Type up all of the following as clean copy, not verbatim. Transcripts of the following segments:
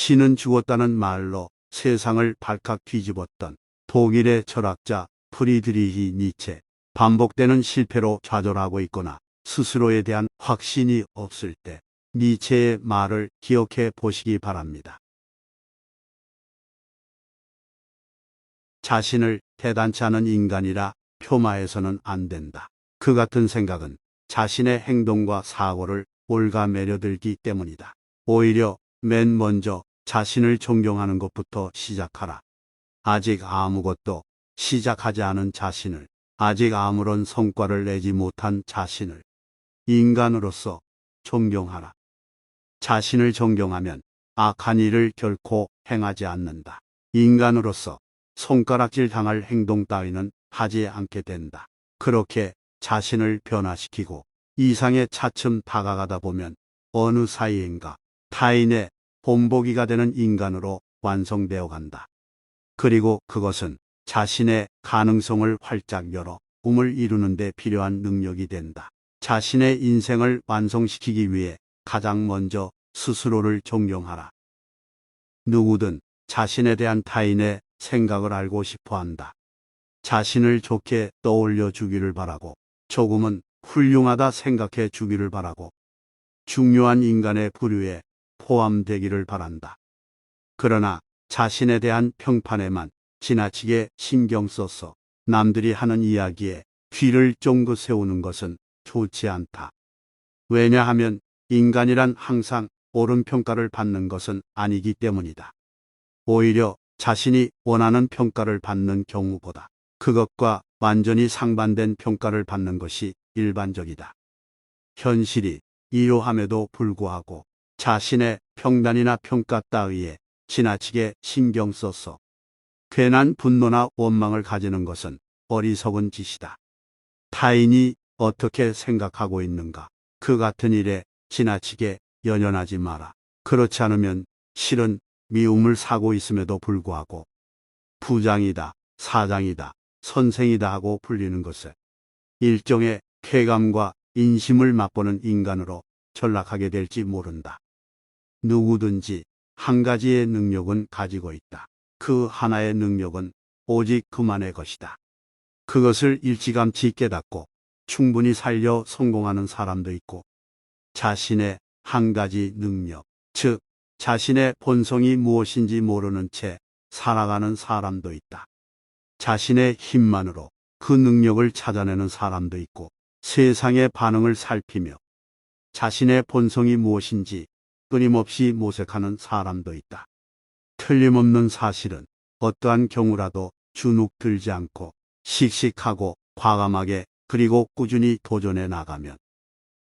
신은 죽었다는 말로 세상을 발칵 뒤집었던 독일의 철학자 프리드리히 니체. 반복되는 실패로 좌절하고 있거나 스스로에 대한 확신이 없을 때 니체의 말을 기억해 보시기 바랍니다. 자신을 대단치 않은 인간이라 폄하해서는 안 된다. 그 같은 생각은 자신의 행동과 사고를 올가매려들기 때문이다. 오히려 맨 먼저 자신을 존경하는 것부터 시작하라. 아직 아무것도 시작하지 않은 자신을, 아직 아무런 성과를 내지 못한 자신을 인간으로서 존경하라. 자신을 존경하면 악한 일을 결코 행하지 않는다. 인간으로서 손가락질 당할 행동 따위는 하지 않게 된다. 그렇게 자신을 변화시키고 이상에 차츰 다가가다 보면 어느 사이인가 타인의 본보기가 되는 인간으로 완성되어 간다. 그리고 그것은 자신의 가능성을 활짝 열어 꿈을 이루는 데 필요한 능력이 된다. 자신의 인생을 완성시키기 위해 가장 먼저 스스로를 존경하라. 누구든 자신에 대한 타인의 생각을 알고 싶어 한다. 자신을 좋게 떠올려 주기를 바라고, 조금은 훌륭하다 생각해 주기를 바라고, 중요한 인간의 부류에 포함되기를 바란다. 그러나 자신에 대한 평판에만 지나치게 신경 써서 남들이 하는 이야기에 귀를 쫑긋 세우는 것은 좋지 않다. 왜냐하면 인간이란 항상 옳은 평가를 받는 것은 아니기 때문이다. 오히려 자신이 원하는 평가를 받는 경우보다 그것과 완전히 상반된 평가를 받는 것이 일반적이다. 현실이 이러함에도 불구하고 자신의 평단이나 평가 따위에 지나치게 신경 써서 괜한 분노나 원망을 가지는 것은 어리석은 짓이다. 타인이 어떻게 생각하고 있는가, 그 같은 일에 지나치게 연연하지 마라. 그렇지 않으면 실은 미움을 사고 있음에도 불구하고 부장이다, 사장이다, 선생이다 하고 불리는 것을 일종의 쾌감과 인심을 맛보는 인간으로 전락하게 될지 모른다. 누구든지 한 가지의 능력은 가지고 있다. 그 하나의 능력은 오직 그만의 것이다. 그것을 일찌감치 깨닫고 충분히 살려 성공하는 사람도 있고, 자신의 한 가지 능력, 즉 자신의 본성이 무엇인지 모르는 채 살아가는 사람도 있다. 자신의 힘만으로 그 능력을 찾아내는 사람도 있고, 세상의 반응을 살피며 자신의 본성이 무엇인지 끊임없이 모색하는 사람도 있다. 틀림없는 사실은 어떠한 경우라도 주눅 들지 않고 씩씩하고 과감하게 그리고 꾸준히 도전해 나가면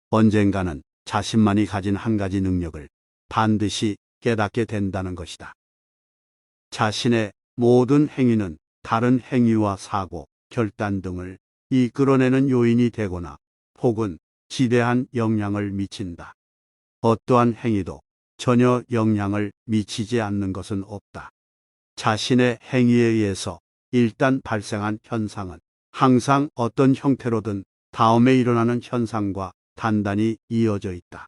언젠가는 자신만이 가진 한 가지 능력을 반드시 깨닫게 된다는 것이다. 자신의 모든 행위는 다른 행위와 사고, 결단 등을 이끌어내는 요인이 되거나 혹은 지대한 영향을 미친다. 어떠한 행위도 전혀 영향을 미치지 않는 것은 없다. 자신의 행위에 의해서 일단 발생한 현상은 항상 어떤 형태로든 다음에 일어나는 현상과 단단히 이어져 있다.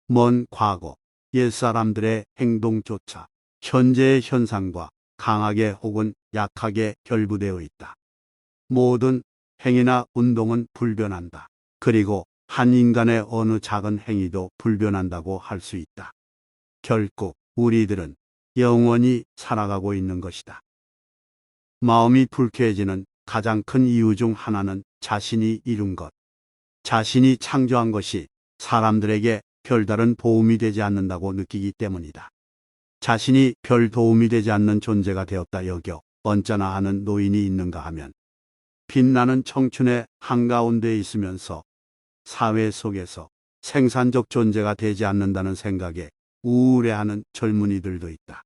먼 과거, 옛사람들의 행동조차 현재의 현상과 강하게 혹은 약하게 결부되어 있다. 모든 행위나 운동은 불변한다. 그리고 한 인간의 어느 작은 행위도 불변한다고 할 수 있다. 결국 우리들은 영원히 살아가고 있는 것이다. 마음이 불쾌해지는 가장 큰 이유 중 하나는 자신이 이룬 것, 자신이 창조한 것이 사람들에게 별다른 도움이 되지 않는다고 느끼기 때문이다. 자신이 별 도움이 되지 않는 존재가 되었다 여겨 언짢아 하는 노인이 있는가 하면, 빛나는 청춘의 한가운데에 있으면서 사회 속에서 생산적 존재가 되지 않는다는 생각에 우울해하는 젊은이들도 있다.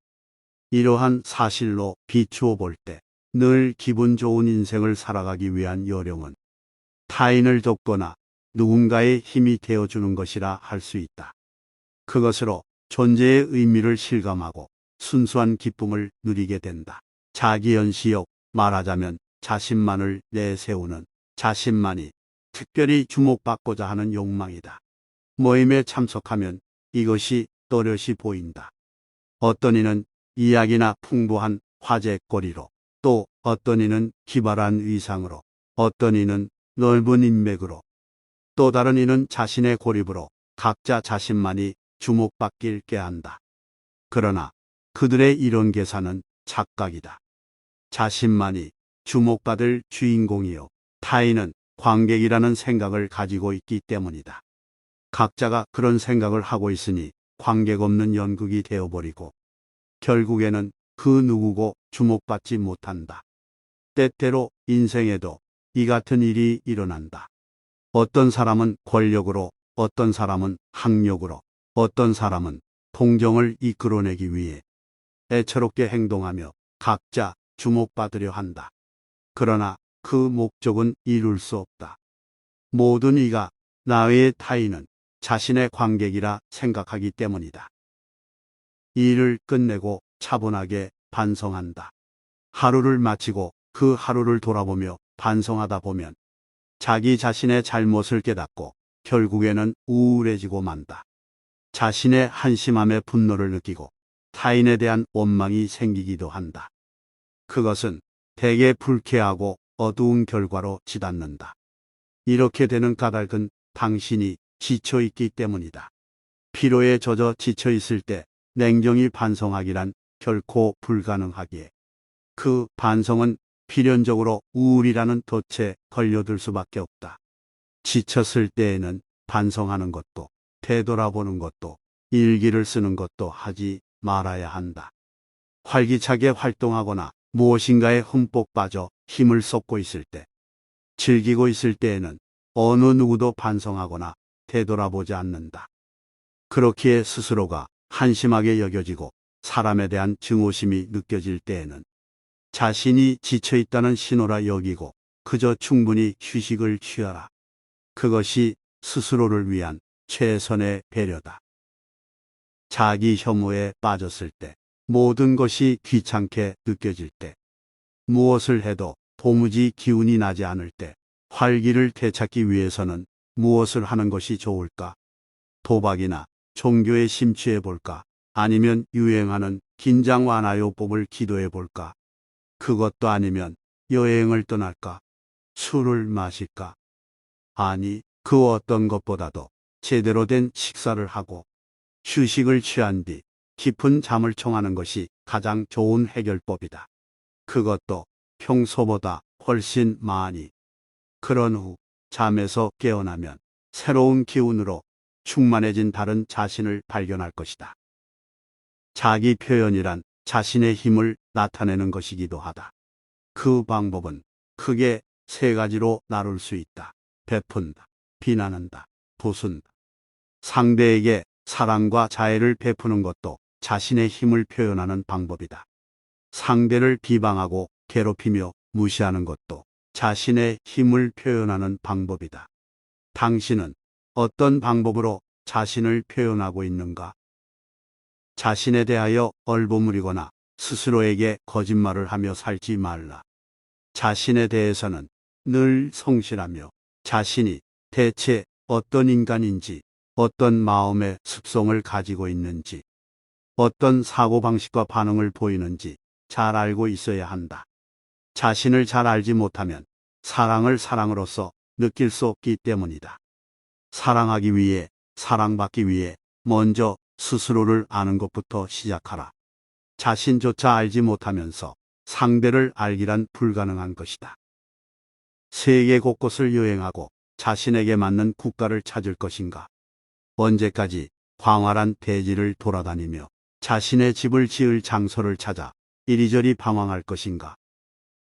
이러한 사실로 비추어 볼 때 늘 기분 좋은 인생을 살아가기 위한 요령은 타인을 돕거나 누군가의 힘이 되어주는 것이라 할 수 있다. 그것으로 존재의 의미를 실감하고 순수한 기쁨을 누리게 된다. 자기연시욕, 말하자면 자신만을 내세우는, 자신만이 특별히 주목받고자 하는 욕망이다. 모임에 참석하면 이것이 또렷이 보인다. 어떤 이는 이야기나 풍부한 화제거리로, 또 어떤 이는 기발한 의상으로, 어떤 이는 넓은 인맥으로, 또 다른 이는 자신의 고립으로 각자 자신만이 주목받길 꾀한다. 그러나 그들의 이런 계산은 착각이다. 자신만이 주목받을 주인공이요, 타인은 관객이라는 생각을 가지고 있기 때문이다. 각자가 그런 생각을 하고 있으니 관객 없는 연극이 되어버리고 결국에는 그 누구고 주목받지 못한다. 때때로 인생에도 이 같은 일이 일어난다. 어떤 사람은 권력으로, 어떤 사람은 학력으로, 어떤 사람은 동정을 이끌어내기 위해 애처롭게 행동하며 각자 주목받으려 한다. 그러나 그 목적은 이룰 수 없다. 모든 이가 나 외의 타인은 자신의 관객이라 생각하기 때문이다. 일을 끝내고 차분하게 반성한다. 하루를 마치고 그 하루를 돌아보며 반성하다 보면 자기 자신의 잘못을 깨닫고 결국에는 우울해지고 만다. 자신의 한심함에 분노를 느끼고 타인에 대한 원망이 생기기도 한다. 그것은 대개 불쾌하고 어두운 결과로 치닫는다. 이렇게 되는 까닭은 당신이 지쳐 있기 때문이다. 피로에 젖어 지쳐 있을 때 냉정히 반성하기란 결코 불가능하기에 그 반성은 필연적으로 우울이라는 덫에 걸려들 수밖에 없다. 지쳤을 때에는 반성하는 것도, 되돌아보는 것도, 일기를 쓰는 것도 하지 말아야 한다. 활기차게 활동하거나 무엇인가에 흠뻑 빠져 힘을 쏟고 있을 때, 즐기고 있을 때에는 어느 누구도 반성하거나 되돌아보지 않는다. 그렇기에 스스로가 한심하게 여겨지고 사람에 대한 증오심이 느껴질 때에는 자신이 지쳐있다는 신호라 여기고 그저 충분히 휴식을 취하라. 그것이 스스로를 위한 최선의 배려다. 자기 혐오에 빠졌을 때, 모든 것이 귀찮게 느껴질 때, 무엇을 해도 도무지 기운이 나지 않을 때, 활기를 되찾기 위해서는 무엇을 하는 것이 좋을까? 도박이나 종교에 심취해 볼까? 아니면 유행하는 긴장 완화요법을 기도해 볼까? 그것도 아니면 여행을 떠날까? 술을 마실까? 아니, 그 어떤 것보다도 제대로 된 식사를 하고 휴식을 취한 뒤 깊은 잠을 청하는 것이 가장 좋은 해결법이다. 그것도 평소보다 훨씬 많이. 그런 후 잠에서 깨어나면 새로운 기운으로 충만해진 다른 자신을 발견할 것이다. 자기 표현이란 자신의 힘을 나타내는 것이기도 하다. 그 방법은 크게 세 가지로 나눌 수 있다. 베푼다, 비난한다, 부순다. 상대에게 사랑과 자애를 베푸는 것도 자신의 힘을 표현하는 방법이다. 상대를 비방하고 괴롭히며 무시하는 것도 자신의 힘을 표현하는 방법이다. 당신은 어떤 방법으로 자신을 표현하고 있는가? 자신에 대하여 얼버무리거나 스스로에게 거짓말을 하며 살지 말라. 자신에 대해서는 늘 성실하며 자신이 대체 어떤 인간인지, 어떤 마음의 습성을 가지고 있는지, 어떤 사고방식과 반응을 보이는지 잘 알고 있어야 한다. 자신을 잘 알지 못하면 사랑을 사랑으로서 느낄 수 없기 때문이다. 사랑하기 위해, 사랑받기 위해 먼저 스스로를 아는 것부터 시작하라. 자신조차 알지 못하면서 상대를 알기란 불가능한 것이다. 세계 곳곳을 여행하고 자신에게 맞는 국가를 찾을 것인가? 언제까지 광활한 대지를 돌아다니며 자신의 집을 지을 장소를 찾아 이리저리 방황할 것인가?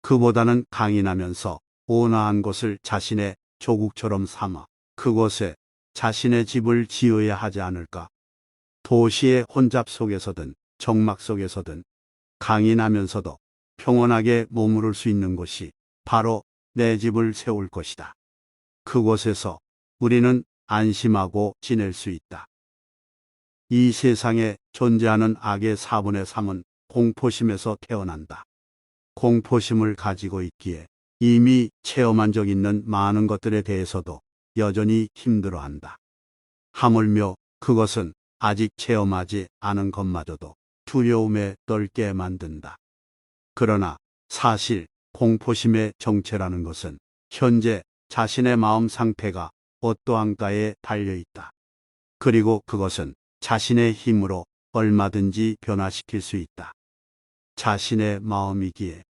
그보다는 강인하면서 온화한 곳을 자신의 조국처럼 삼아 그곳에 자신의 집을 지어야 하지 않을까? 도시의 혼잡 속에서든 적막 속에서든 강인하면서도 평온하게 머무를 수 있는 곳이 바로 내 집을 세울 것이다. 그곳에서 우리는 안심하고 지낼 수 있다. 이 세상에 존재하는 악의 4분의 3은 공포심에서 태어난다. 공포심을 가지고 있기에 이미 체험한 적 있는 많은 것들에 대해서도 여전히 힘들어한다. 하물며 그것은 아직 체험하지 않은 것마저도 두려움에 떨게 만든다. 그러나 사실 공포심의 정체라는 것은 현재 자신의 마음 상태가 어떠한가에 달려 있다. 그리고 그것은 자신의 힘으로 얼마든지 변화시킬 수 있다. 자신의 마음이기에